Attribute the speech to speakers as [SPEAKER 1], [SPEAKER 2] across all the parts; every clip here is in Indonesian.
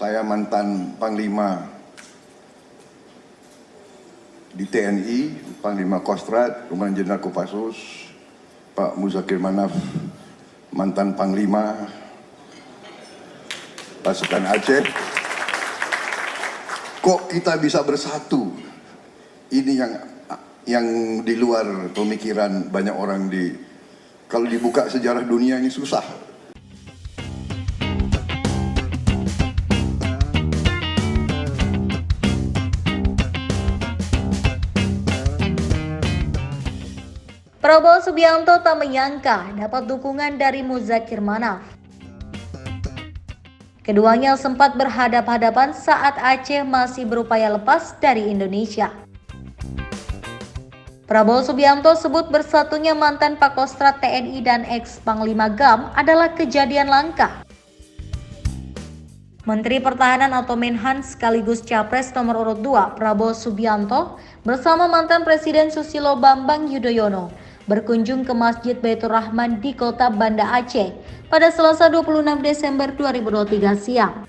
[SPEAKER 1] Saya mantan Panglima di TNI, Panglima Kostrad, Komandan Jenderal Kopassus, Pak Muzakir Manaf, mantan Panglima Pasukan Aceh. Kok kita bisa bersatu? Ini yang di luar pemikiran banyak orang kalau dibuka sejarah dunia ini susah.
[SPEAKER 2] Prabowo Subianto tak menyangka dapat dukungan dari Muzakir Manaf. Keduanya sempat berhadap-hadapan saat Aceh masih berupaya lepas dari Indonesia. Prabowo Subianto sebut bersatunya mantan Pakostrat TNI dan ex-Panglima GAM adalah kejadian langka. Menteri Pertahanan atau Menhan sekaligus Capres nomor urut 2 Prabowo Subianto bersama mantan Presiden Susilo Bambang Yudhoyono berkunjung ke Masjid Baitur Rahman di kota Banda Aceh pada Selasa 26 Desember 2023 siang.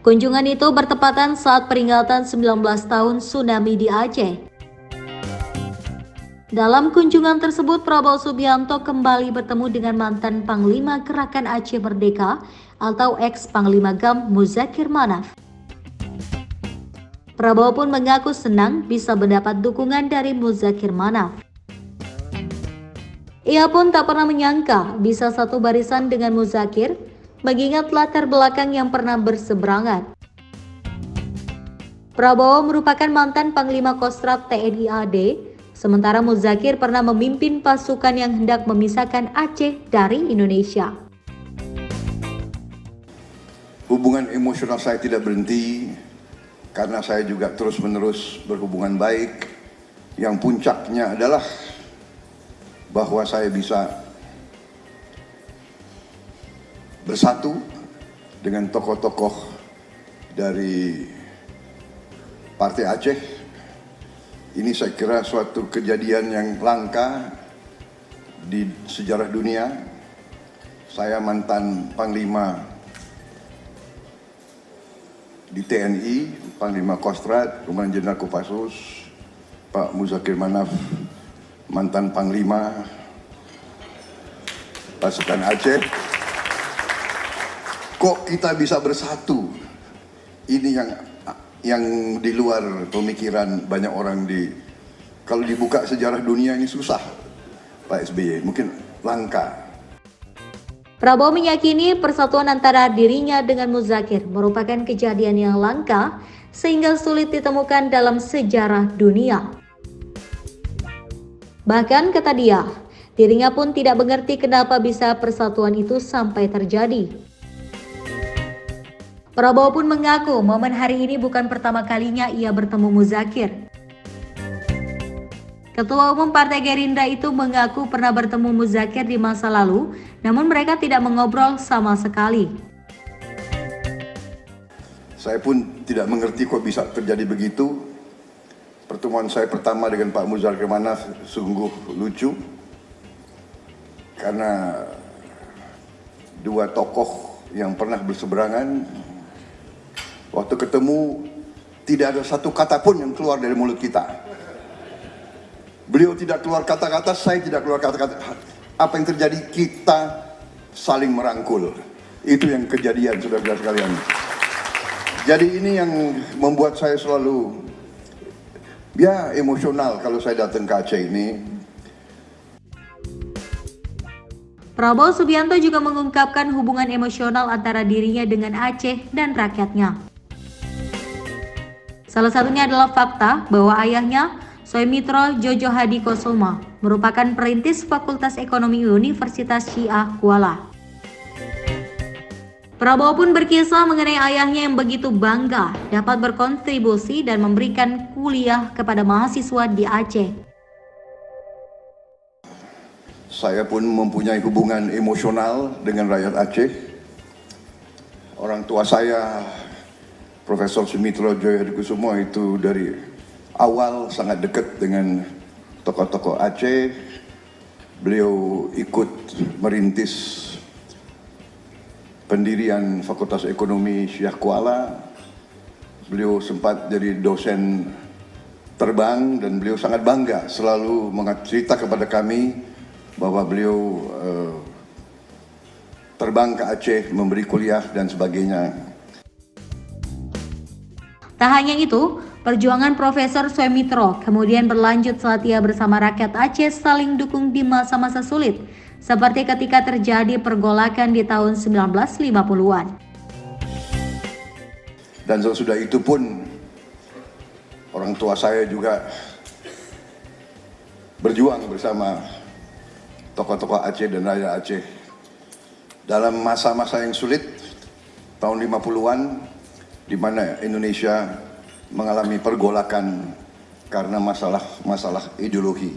[SPEAKER 2] Kunjungan itu bertepatan saat peringatan 19 tahun tsunami di Aceh. Dalam kunjungan tersebut, Prabowo Subianto kembali bertemu dengan mantan Panglima Gerakan Aceh Merdeka atau ex-Panglima GAM Muzakir Manaf. Prabowo pun mengaku senang bisa mendapat dukungan dari Muzakir Manaf. Ia pun tak pernah menyangka bisa satu barisan dengan Muzakir, mengingat latar belakang yang pernah berseberangan. Prabowo merupakan mantan Panglima Kostrad TNI AD, sementara Muzakir pernah memimpin pasukan yang hendak memisahkan Aceh dari Indonesia.
[SPEAKER 1] Hubungan emosional saya tidak berhenti, karena saya juga terus-menerus berhubungan baik, yang puncaknya adalah bahwa saya bisa bersatu dengan tokoh-tokoh dari Partai Aceh. Ini saya kira suatu kejadian yang langka di sejarah dunia. Saya mantan Panglima di TNI, Panglima Kostrad, Komandan Jenderal Kopassus, Pak Muzakir Manaf, mantan Panglima Pasukan Aceh. Kok kita bisa bersatu? Ini yang di luar pemikiran banyak orang kalau dibuka sejarah dunia ini susah, Pak SBY, mungkin langka.
[SPEAKER 2] Prabowo meyakini persatuan antara dirinya dengan Muzakir merupakan kejadian yang langka sehingga sulit ditemukan dalam sejarah dunia. Bahkan kata dia, dirinya pun tidak mengerti kenapa bisa persatuan itu sampai terjadi. Prabowo pun mengaku momen hari ini bukan pertama kalinya ia bertemu Muzakir. Ketua Umum Partai Gerindra itu mengaku pernah bertemu Muzakir di masa lalu, namun mereka tidak mengobrol sama sekali.
[SPEAKER 1] Saya pun tidak mengerti kok bisa terjadi begitu. Pertemuan saya pertama dengan Pak Muzakir Manaf sungguh lucu, karena dua tokoh yang pernah berseberangan, waktu ketemu tidak ada satu kata pun yang keluar dari mulut kita. Beliau tidak keluar kata-kata, saya tidak keluar kata-kata. Apa yang terjadi? Kita saling merangkul. Itu yang kejadian, saudara-saudara sekalian. Jadi ini yang membuat saya selalu emosional kalau saya datang ke Aceh ini.
[SPEAKER 2] Prabowo Subianto juga mengungkapkan hubungan emosional antara dirinya dengan Aceh dan rakyatnya. Salah satunya adalah fakta bahwa ayahnya, Soemitro Jojo Hadikosomo, merupakan perintis Fakultas Ekonomi Universitas Syiah Kuala. Prabowo pun berkisah mengenai ayahnya yang begitu bangga dapat berkontribusi dan memberikan kuliah kepada mahasiswa di Aceh.
[SPEAKER 1] Saya pun mempunyai hubungan emosional dengan rakyat Aceh. Orang tua saya, Profesor Sumitro Joyo Hadikusumo, itu dari awal sangat dekat dengan tokoh-tokoh Aceh. Beliau ikut merintis pendirian Fakultas Ekonomi Syekh Kuala. Beliau sempat jadi dosen terbang dan beliau sangat bangga selalu cerita kepada kami bahwa beliau terbang ke Aceh memberi kuliah dan sebagainya.
[SPEAKER 2] Tak hanya itu, perjuangan Profesor Suemitro kemudian berlanjut saat ia bersama rakyat Aceh saling dukung di masa-masa sulit, seperti ketika terjadi pergolakan di tahun 1950-an.
[SPEAKER 1] Dan sesudah itu pun orang tua saya juga berjuang bersama tokoh-tokoh Aceh dan rakyat Aceh. Dalam masa-masa yang sulit, tahun 50-an, di mana Indonesia mengalami pergolakan karena masalah ideologi.